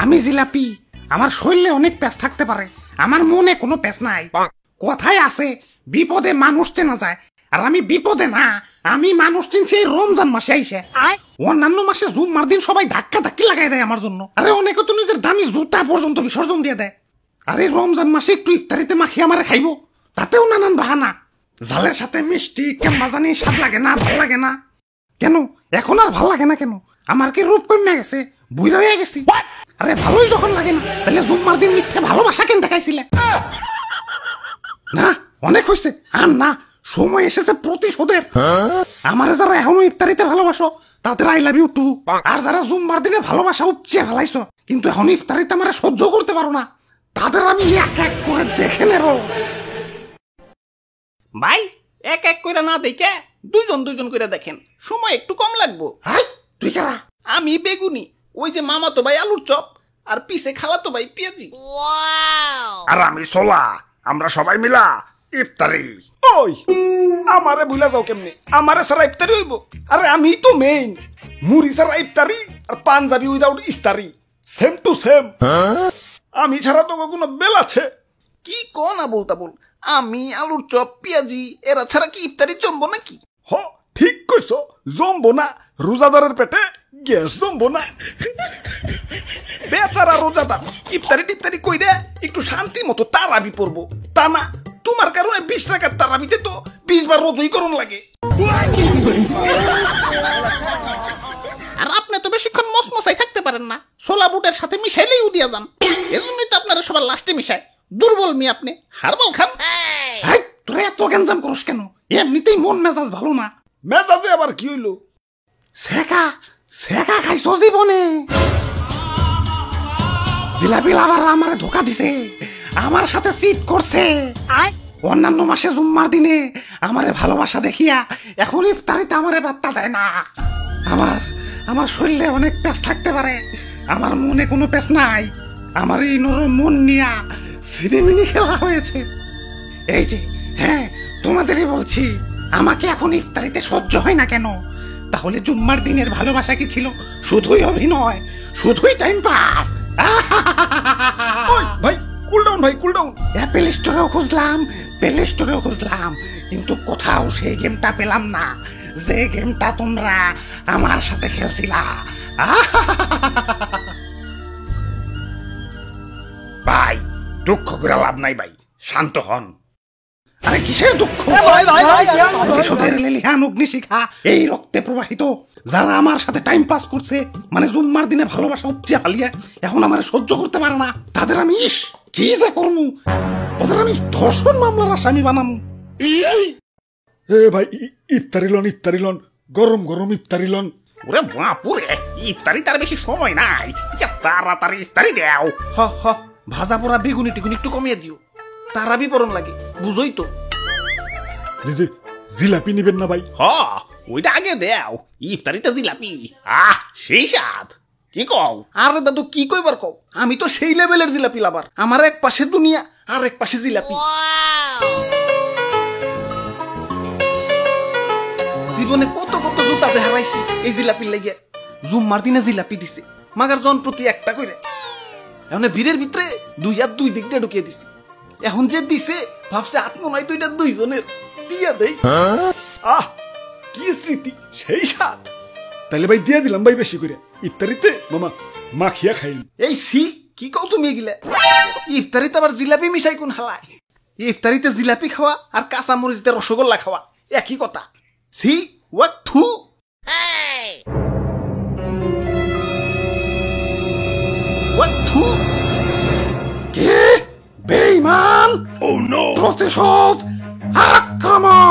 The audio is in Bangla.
আমি জিলাপি, আমার শরীরে অনেক প্যাঁচ থাকতে পারে, আমার মনে কোনো প্যাঁচ নাই। কথায় আছে বিপদে মানুষ চেনা যায়, আর আমি বিপদে না, আমি মানুষ চিনছি এই রমজান মাসে আইসে। অন্যান্য মাসে জুম্মার দিন সবাই ধাক্কা ধাক্কি লাগাই দেয় আমার জন্য, আরে অনেকে তো নিজের দামি জুতা পর্যন্ত বিসর্জন দিয়ে দেয়। আরে রমজান মাসে একটু ইফতারিতে মাখি আমারে খাইবো, তাতেও নানান বাহানা। ঝালের সাথে মিষ্টি কেমন জানি স্বাদ লাগে না, ভাল লাগে না কেন? এখন আর ভাল লাগে না কেন? আমার কি রূপ কমে গেছে, বুইরা হয়ে গেছি? আরে ভালোই যখন লাগে না, তাহলে জুম্মার দিন মিথ্যে ভালোবাসা কেন দেখাইছিলে? না অনেক হয়েছে, আর না, সময় এসেছে প্রতিশোধের। আমারে যারা এখনো ইফতারিতে ভালোবাসো তাদের আই লাভ ইউ টু, আর যারা জুম্মার দিনে ভালোবাসা উপচে ফেলাইছো কিন্তু এখন ইফতারিতে আমারে সহ্য করতে পারো না, তাদের আমি এক এক করে দেখে নেব। ভাই এক এক করে না দেখে দুজন দুজন করে দেখেন, সময় একটু কম লাগবো। হাই তুই কারা? আমি বেগুনি, ওই যে মামাতো ভাই আলুর চপ, আর পিছে খালাতো ভাই পেঁয়াজি। আর আমি সোলা, আমরা সবাই মিলা ইফতারি। ওই আমারে ভুলা যাও কেমনে? আমারে সারা ইফতারি হইব? আরে আমি তো মেইন, মুড়ি সারা ইফতারি আর পাঞ্জাবি উইদাউট ইস্তারি, সেম টু সেম। আমি ছাড়া তো কোনো বেল আছে? কি কোন বলতা বল, আমি আলুর চপ পেঁয়াজি এরা ছাড়া কি ইফতারি জমবো নাকি? হ ঠিক কইছো, জমবো না, রোজাদারের পেটে গ্যাস জমবো না। বেচারা রোজাদার ইফতারি টিফতারি কই দে একটু শান্তি মতো তারাবি পড়বো, তা না তোমার কারণে 20 টাকার তারাবিতে তো 20 বার রোজই করণ লাগে। আর আপনি তো বেশিক্ষণ মসমসাই থাকতে পারেন না, ছোলা বুটের সাথে মিশাইলেই উদিয়া যান, এজন্যই তো আপনারা সবার লাস্টে মিশায়। দুর্বল মি আপনি, হারবাল খান। তোরা এত গ্যাঞ্জাম করস কেন? এমনিতেই মন মেজাজ ভালো না। মেজাজে আবার কি হইলো? সেকা সেকা খাইছো জীবনে? জিলাপি লাভার আমারে ধোকা দিছে, আমার সাথে চিট করছে। অন্যান্য মাসে জুম্মার দিনে আমারে ভালোবাসা দেখিয়া এখন ইফতারিতে আমারে বার্তা দেয় না। আমার শরীরে অনেক প্যাঁচ থাকতে পারে, আমার মনে কোনো প্যাঁচ নাই। আমার এই নরম মন নিয়া সিনেমিনি খেলা হয়েছে। এই যে হ্যাঁ তোমাদেরই বলছি, আমাকে এখন ইফতারিতে সহ্য হয় না কেন? তাহলে জুম্মার দিনের ভালোবাসা কি ছিল শুধুই অভিনয়, শুধুই টাইম পাস? ভাই কুল ডাউন, ভাই কুল ডাউন। অ্যাপেল স্টোরেও খুঁজলাম, প্লে স্টোরেও খুঁজলাম, কিন্তু কোথাও সেই গেমটা পেলাম না যে গেমটা তোমরা আমার সাথে খেলছিলা। ভাই দুঃখ করে লাভ নাই ভাই, শান্ত হন। আরে কিসের দুঃখ? প্রতিশোধের লেলিহান অগ্নিশিখা এই রক্তে প্রবাহিত। যারা আমার সাথে টাইম পাস করছে, মানে জুম্মার দিনে ভালোবাসা উপচে ফালিয়ে এখন আমার সহ্য করতে পারে না, তাদের আমি কি যে করমু, ওদের আমি ধর্ষণ মামলার আসামি বানামু। এ ভাই ইফতারি লন, গরম গরম ইফতারি লন। ওরে বাপুরে, ইফতারি তার বেশি সময় নাই, তাড়াতাড়ি ইফতারি দেও। হ ভাজা পোড়া বেগুনি টিগুনি একটু কমিয়ে দিও, তারাবি পরন লাগে, বুঝোই তো। জিলাপি নিবেন না ভাই? হ ওইটা আগে দেও, ইফতারিতে জিলাপি, সেই স্বাদ। কি কও? আরে দাদু কি কইবার কও, আমি তো সেই লেভেলের জিলাপি লাভার। আমার এক পাশে দুনিয়া আর এক পাশে জিলাপি। জীবনে কত কত জুতা যে হারাইছি এই জিলাপির লাগিয়া। জুম্মার দিনে জিলাপি দিছে মাগার জন প্রতি একটা কইরে, এখন ভিড়ের ভিতরে 2 হাত 2 দিক দিয়ে ঢুকিয়ে দিছি। এখন যে দিছে ভাবছে আত্মনাই তো এটা 2 জনের দিয়া দেই। কি স্মৃতি, সেই স্বাদ। তাইলে ভাই দিয়া দিলাম ভাই বেশি করে, ইফতারিতে মামা মাখিয়া খাইন। এই সি কি কও তুমি এগুলা? ইফতারিতে আবার জিলাপি মিশাই কোন হালায়? ইফতারিতে জিলাপি খাওয়া আর কাঁচা মরিচ দিয়ে রসগোল্লা খাওয়া একই কথা। সি ওয়াট থু। কে বেঈমান? প্রতিশোধ, আক্রমণ।